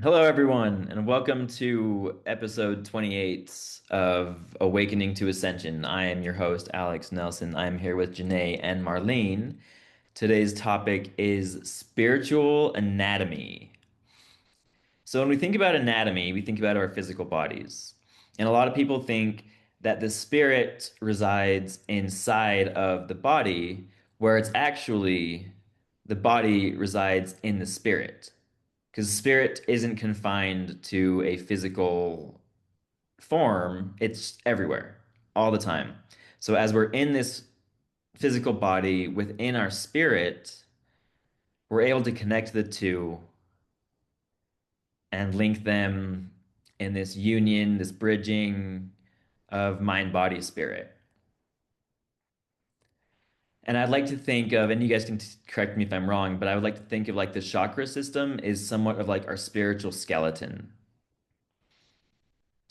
Hello, everyone, and welcome to episode 28 of Awakening to Ascension. I am your host, Alex Nelson. I am here with Janae and Marlene. Today's topic is spiritual anatomy. So, when we think about anatomy, we think about our physical bodies. And a lot of people think that the spirit resides inside of the body, where it's actually the body resides in the spirit. Because spirit isn't confined to a physical form, it's everywhere, all the time. So as we're in this physical body within our spirit, we're able to connect the two and link them in this union, this bridging of mind, body, spirit. And I'd like to think of, and you guys can correct me if I'm wrong, but I would like to think of like the chakra system is somewhat of like our spiritual skeleton.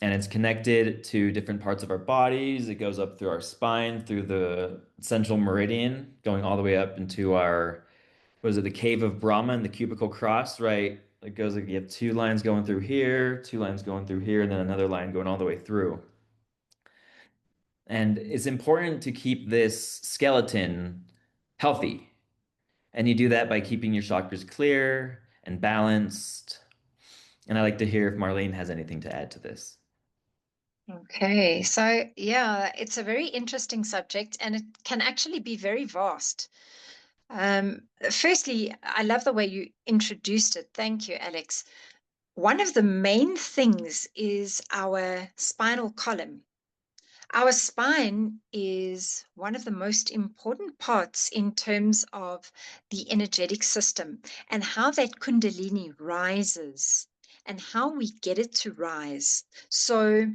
And it's connected to different parts of our bodies. It goes up through our spine, through the central meridian, going all the way up into our, what is it, the cave of Brahma and the cubical cross, right? It goes like you have two lines going through here, two lines going through here, and then another line going all the way through. And it's important to keep this skeleton healthy. And you do that by keeping your chakras clear and balanced. And I'd like to hear if Marlene has anything to add to this. Okay, so yeah, it's a very interesting subject and it can actually be very vast. Firstly, I love the way you introduced it. Thank you, Alex. One of the main things is our spinal column. Our spine is one of the most important parts in terms of the energetic system and how that Kundalini rises and how we get it to rise. So,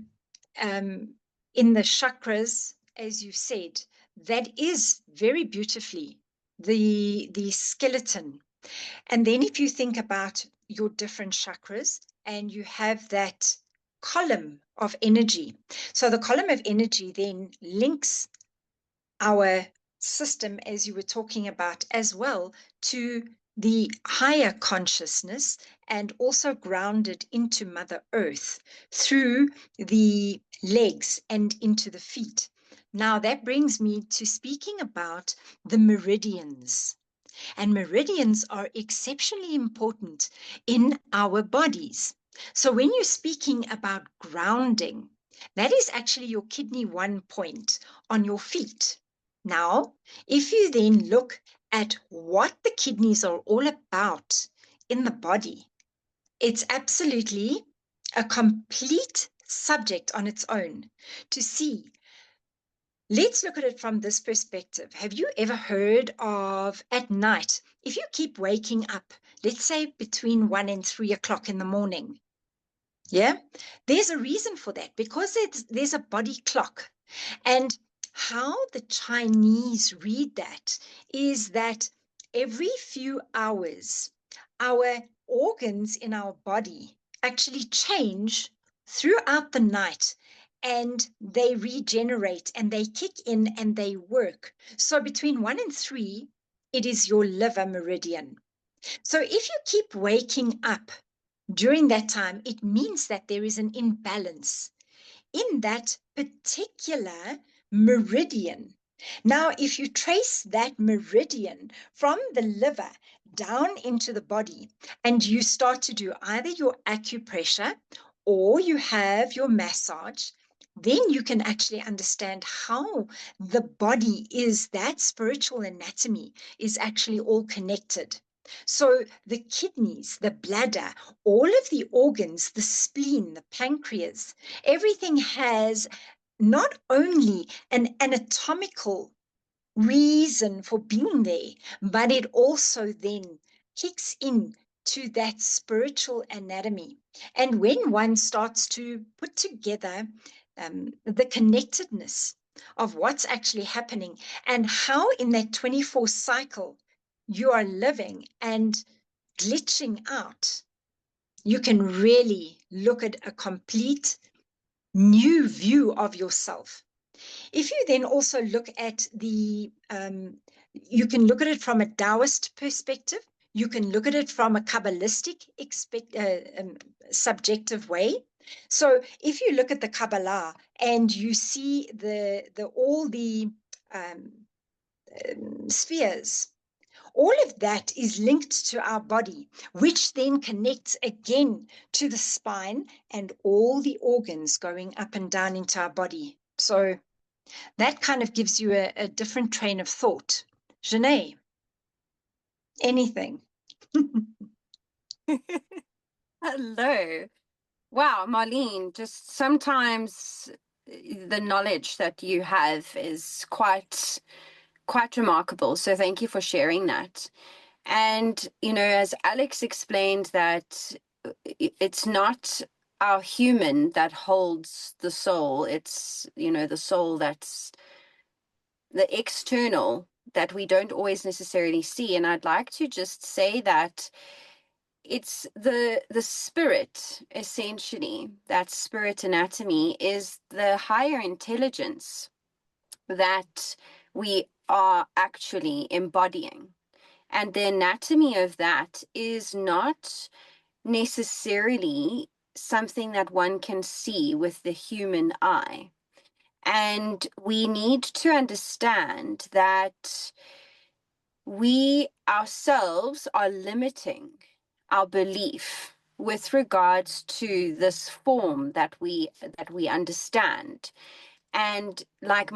um, in the chakras, as you said, that is very beautifully the skeleton. And then if you think about your different chakras and you have that column of energy. So the column of energy then links our system, as you were talking about, as well to the higher consciousness and also grounded into Mother Earth through the legs and into the feet. Now, that brings me to speaking about the meridians. And meridians are exceptionally important in our bodies. So, when you're speaking about grounding, that is actually your kidney 1 point on your feet. Now, if you then look at what the kidneys are all about in the body, it's absolutely a complete subject on its own to see. Let's look at it from this perspective. Have you ever heard of at night, if you keep waking up, let's say between 1 and 3 o'clock in the morning? Yeah, there's a reason for that because there's a body clock. And how the Chinese read that is that every few hours, our organs in our body actually change throughout the night and they regenerate and they kick in and they work. So between 1 and 3, it is your liver meridian. So if you keep waking up during that time, it means that there is an imbalance in that particular meridian. Now, if you trace that meridian from the liver down into the body and you start to do either your acupressure or you have your massage, then you can actually understand how the body is, that spiritual anatomy is actually all connected. So the kidneys, the bladder, all of the organs, the spleen, the pancreas, everything has not only an anatomical reason for being there, but it also then kicks in to that spiritual anatomy. And when one starts to put together the connectedness of what's actually happening and how in that 24 cycle you are living and glitching out, you can really look at a complete new view of yourself. If you then also look at you can look at it from a Taoist perspective. You can look at it from a Kabbalistic subjective way. So if you look at the Kabbalah and you see all the um, spheres, all of that is linked to our body, which then connects again to the spine and all the organs going up and down into our body. So that kind of gives you a different train of thought. Janae, anything? Hello. Wow, Marlene, just sometimes the knowledge that you have is quite remarkable. So thank you for sharing that. And, as Alex explained, that it's not our human that holds the soul. It's, the soul that's the external that we don't always necessarily see. And I'd like to just say that it's the spirit, essentially. That spirit anatomy is the higher intelligence that we are actually embodying. And the anatomy of that is not necessarily something that one can see with the human eye. And we need to understand that we ourselves are limiting our belief with regards to this form that we understand. And like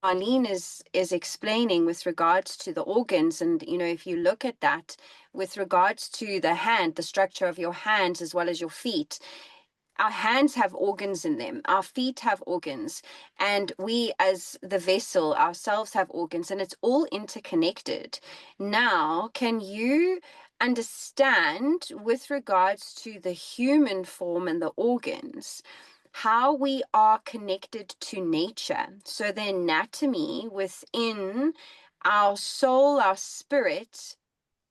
Marlene is explaining with regards to the organs, and if you look at that with regards to the hand, the structure of your hands as well as your feet, our hands have organs in them, our feet have organs, and we as the vessel ourselves have organs, and it's all interconnected. Now, can you understand with regards to the human form and the organs, how we are connected to nature? So the anatomy within our soul, our spirit,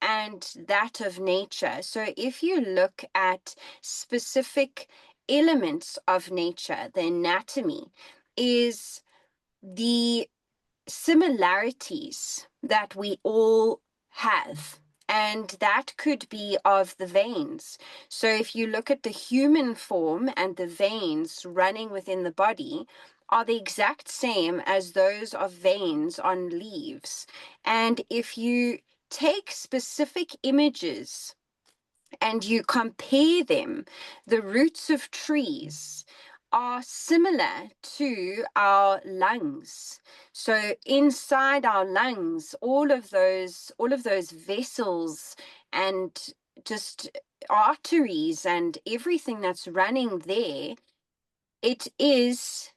and that of nature. So if you look at specific elements of nature, the anatomy is the similarities that we all have. And that could be of the veins. So if you look at the human form and the veins running within the body, are the exact same as those of veins on leaves. And if you take specific images and you compare them, the roots of trees are similar to our lungs. So inside our lungs, all of those vessels and just arteries and everything that's running there, it is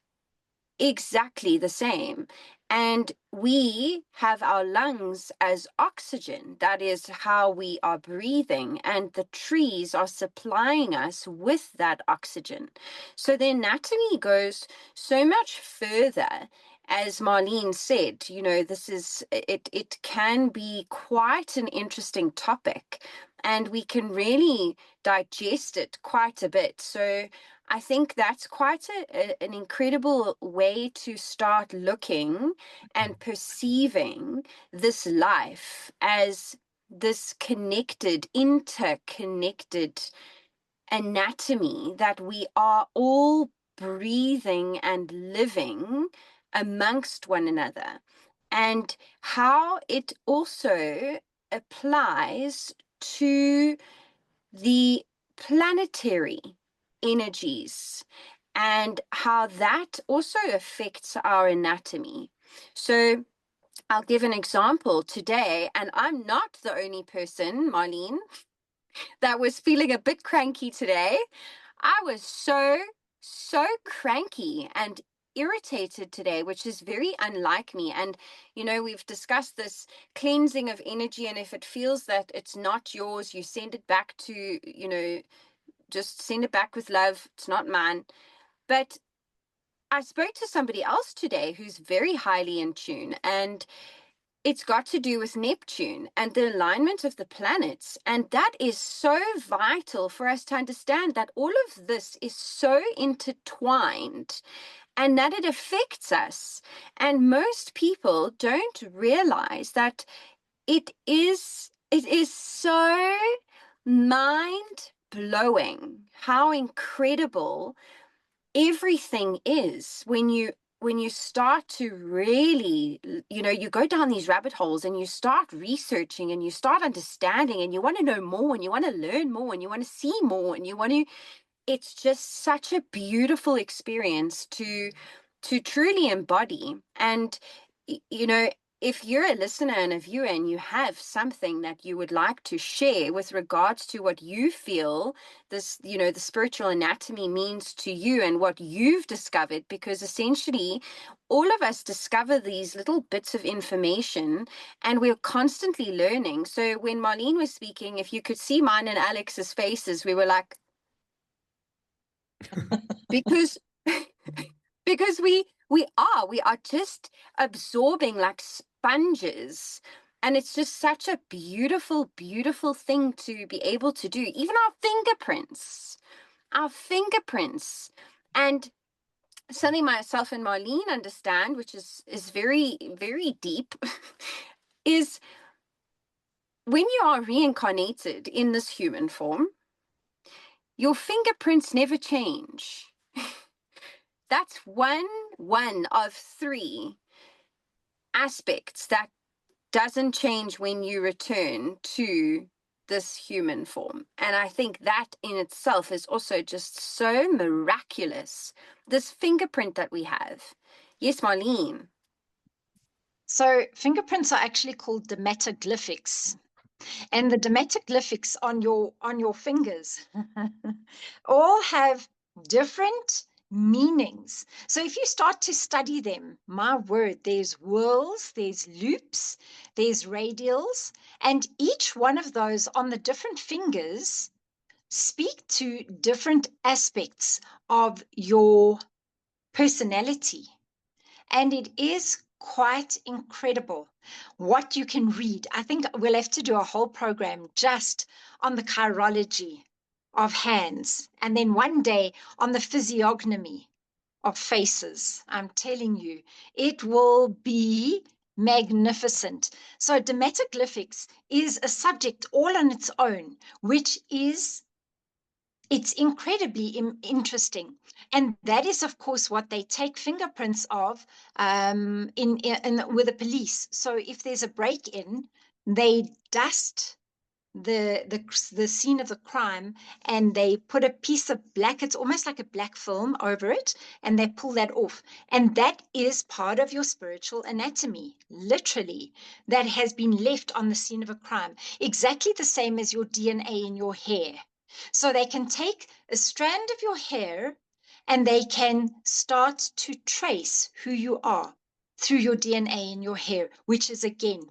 exactly the same. And we have our lungs as oxygen. That is how we are breathing. And the trees are supplying us with that oxygen. So the anatomy goes so much further. As Marlene said, it can be quite an interesting topic, and we can really digest it quite a bit. So I think that's quite an incredible way to start looking and perceiving this life as this interconnected anatomy that we are all breathing and living amongst one another, and how it also applies to the planetary energies and how that also affects our anatomy. So I'll give an example today, and I'm not the only person, Marlene, that was feeling a bit cranky today. I was so cranky and irritated today, which is very unlike me. And we've discussed this cleansing of energy, and if it feels that it's not yours, you send it back to, just send it back with love. It's not mine. But I spoke to somebody else today who's very highly in tune, and it's got to do with Neptune and the alignment of the planets. And that is so vital for us to understand that all of this is so intertwined and that it affects us. And most people don't realize that it is It is so mind blowing how incredible everything is when you start to really, you go down these rabbit holes and you start researching and you start understanding and you want to know more and you want to learn more and you want to see more and you want to, it's just such a beautiful experience to truly embody. And if you're a listener and a viewer and you have something that you would like to share with regards to what you feel this, the spiritual anatomy means to you and what you've discovered, because essentially all of us discover these little bits of information and we're constantly learning. So when Marlene was speaking, if you could see mine and Alex's faces, we were like, because because we are just absorbing like sponges, and it's just such a beautiful thing to be able to do. Even our fingerprints and something myself and Marlene understand, which is very very deep, is when you are reincarnated in this human form, your fingerprints never change. That's one of three aspects that doesn't change when you return to this human form. And I think that in itself is also just so miraculous. This fingerprint that we have. Yes, Marlene. So fingerprints are actually called dermatoglyphics. And the dermatoglyphics on your fingers all have different meanings. So if you start to study them, my word, there's whorls, there's loops, there's radials, and each one of those on the different fingers speak to different aspects of your personality. And it is quite incredible what you can read. I think we'll have to do a whole program just on the chirology of hands, and then one day on the physiognomy of faces. I'm telling you, it will be magnificent. So, dermatoglyphics is a subject all on its own, which is it's incredibly interesting, and that is of course what they take fingerprints of in with the police. So if there's a break-in, they dust the scene of the crime, and they put a piece of black, it's almost like a black film over it, and they pull that off. And that is part of your spiritual anatomy, literally, that has been left on the scene of a crime, exactly the same as your DNA in your hair. So they can take a strand of your hair and they can start to trace who you are through your DNA in your hair, which is, again,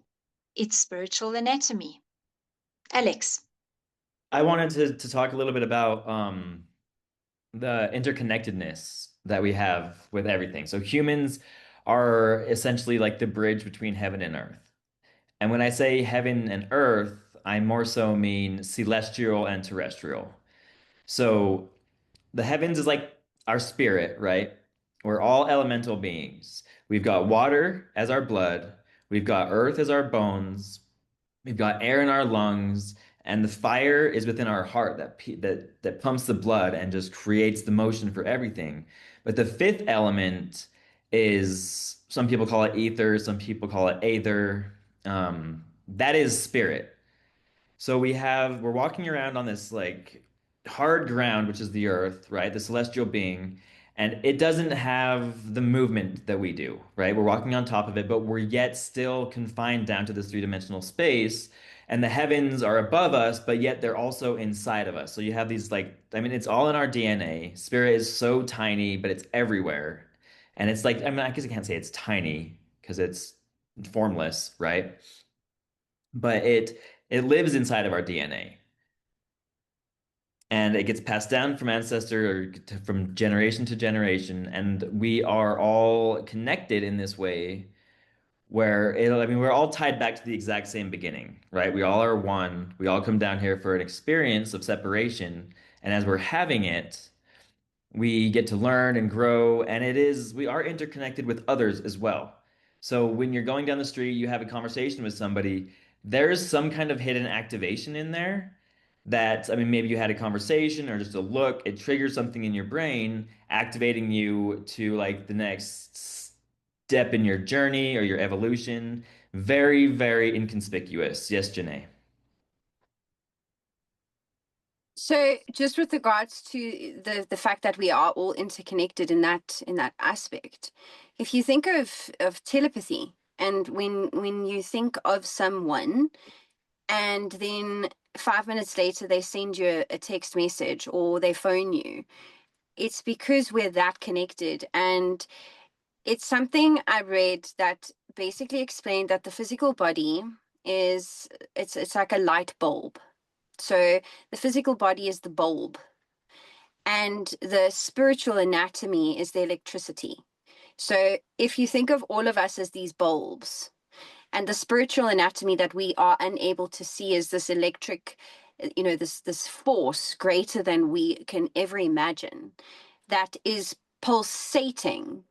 it's spiritual anatomy. Alex. I wanted to talk a little bit about the interconnectedness that we have with everything. So humans are essentially like the bridge between heaven and earth. And when I say heaven and earth, I more so mean celestial and terrestrial. So the heavens is like our spirit, right? We're all elemental beings. We've got water as our blood, we've got earth as our bones, we've got air in our lungs, and the fire is within our heart that pumps the blood and just creates the motion for everything. But the fifth element is, some people call it ether, some people call it aether. That is spirit. So we're walking around on this like hard ground, which is the earth, right? The celestial being, and it doesn't have the movement that we do, right? We're walking on top of it, but we're yet still confined down to this three-dimensional space. And the heavens are above us, but yet they're also inside of us. So you have these like, I mean, it's all in our DNA. Spirit is so tiny, but it's everywhere. And it's like, I mean, I guess I can't say it's tiny because it's formless, right? But it lives inside of our DNA, and it gets passed down from ancestor or from generation to generation, and we are all connected in this way where I mean, we're all tied back to the exact same beginning, right? We all are one. We all come down here for an experience of separation, and as we're having it, we get to learn and grow, and we are interconnected with others as well. So when you're going down the street, you have a conversation with somebody, there's some kind of hidden activation in there that, I mean, maybe you had a conversation or just a look, it triggers something in your brain, activating you to like the next step in your journey or your evolution. Very, very inconspicuous. Yes, Janae. So just with regards to the fact that we are all interconnected in that aspect, if you think of telepathy, and when you think of someone and then 5 minutes later they send you a text message or they phone you, it's because we're that connected. And it's something I read that basically explained that the physical body is it's like a light bulb. So the physical body is the bulb, and the spiritual anatomy is the electricity. So if you think of all of us as these bulbs, and the spiritual anatomy that we are unable to see is this electric, this force greater than we can ever imagine, that is pulsating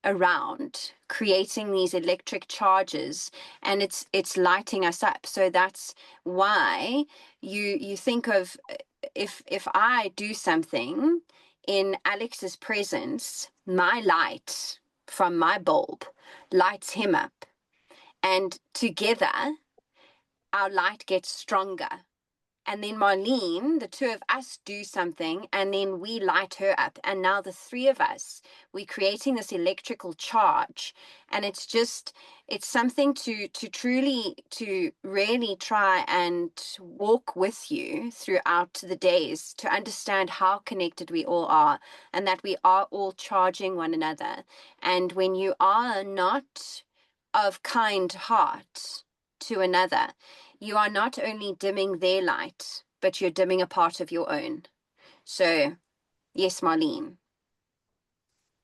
around, creating these electric charges, and it's lighting us up. So that's why you think of, if I do something in Alex's presence, my light from my bulb lights him up, and together our light gets stronger. And then Marlene, the two of us do something, and then we light her up. And now the three of us, we're creating this electrical charge. And it's something to truly, to really try and walk with you throughout the days, to understand how connected we all are, and that we are all charging one another. And when you are not of kind heart to another, you are not only dimming their light, but you're dimming a part of your own. So, yes, Marlene.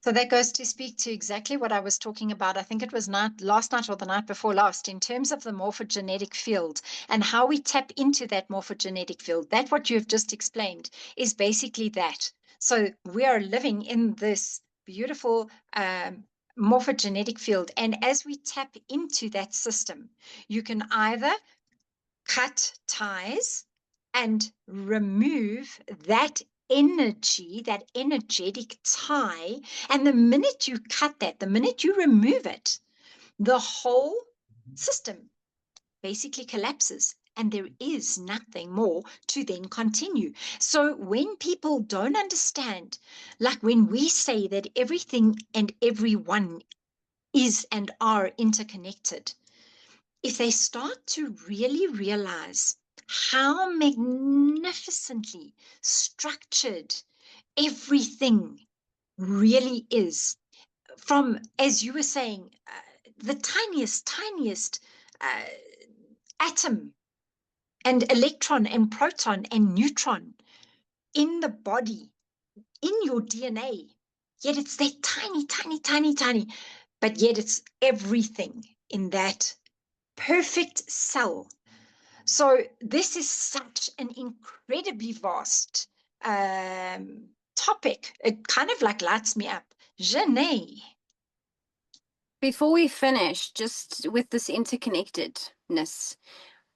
So that goes to speak to exactly what I was talking about. I think it was last night or the night before last, in terms of the morphogenetic field and how we tap into that morphogenetic field. That what you have just explained is basically that. So we are living in this beautiful morphogenetic field. And as we tap into that system, you can either cut ties and remove that energy, that energetic tie. And the minute you cut that, the minute you remove it, the whole system basically collapses. And there is nothing more to then continue. So when people don't understand, like when we say that everything and everyone is and are interconnected, if they start to really realize how magnificently structured everything really is, from, as you were saying, the tiniest uh, atom and electron and proton and neutron in the body, in your DNA, yet it's that tiny, but yet it's everything in that perfect cell. So this is such an incredibly vast topic. It kind of like lights me up. Janae. Before we finish, just with this interconnectedness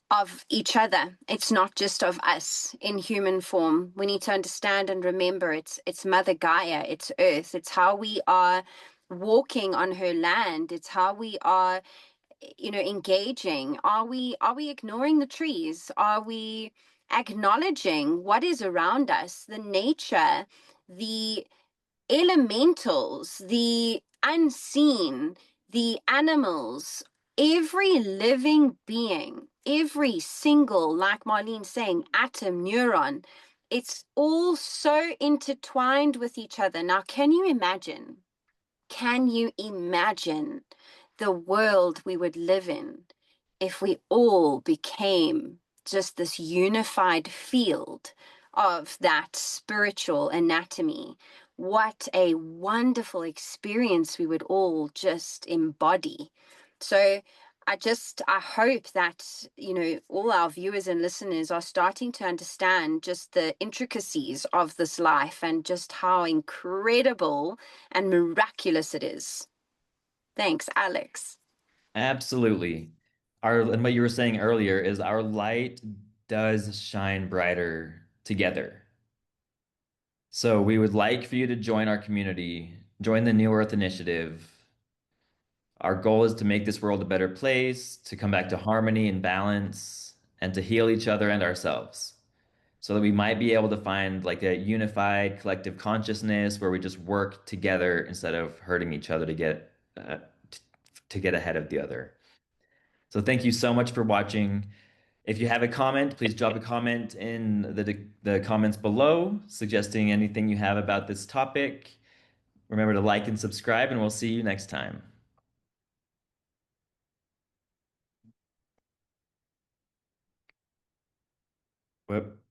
of each other, it's not just of us in human form. We need to understand and remember it's Mother Gaia, it's Earth, it's how we are walking on her land, it's how we are, engaging. Are we ignoring the trees? Are we acknowledging what is around us, the nature, the elementals, the unseen, the animals, every living being, every single, like Marlene's saying, atom, neuron, it's all so intertwined with each other. Now, can you imagine? Can you imagine the world we would live in if we all became just this unified field of that spiritual anatomy? What a wonderful experience we would all just embody. So I hope that, all our viewers and listeners are starting to understand just the intricacies of this life and just how incredible and miraculous it is. Thanks, Alex. Absolutely. and what you were saying earlier is our light does shine brighter together. So we would like for you to join our community, join the New Earth Initiative. Our goal is to make this world a better place, to come back to harmony and balance, and to heal each other and ourselves. So that we might be able to find like a unified collective consciousness where we just work together instead of hurting each other to get ahead of the other. So thank you so much for watching. If you have a comment, please drop a comment in the comments below, suggesting anything you have about this topic. Remember to like and subscribe, and we'll see you next time. Whoop.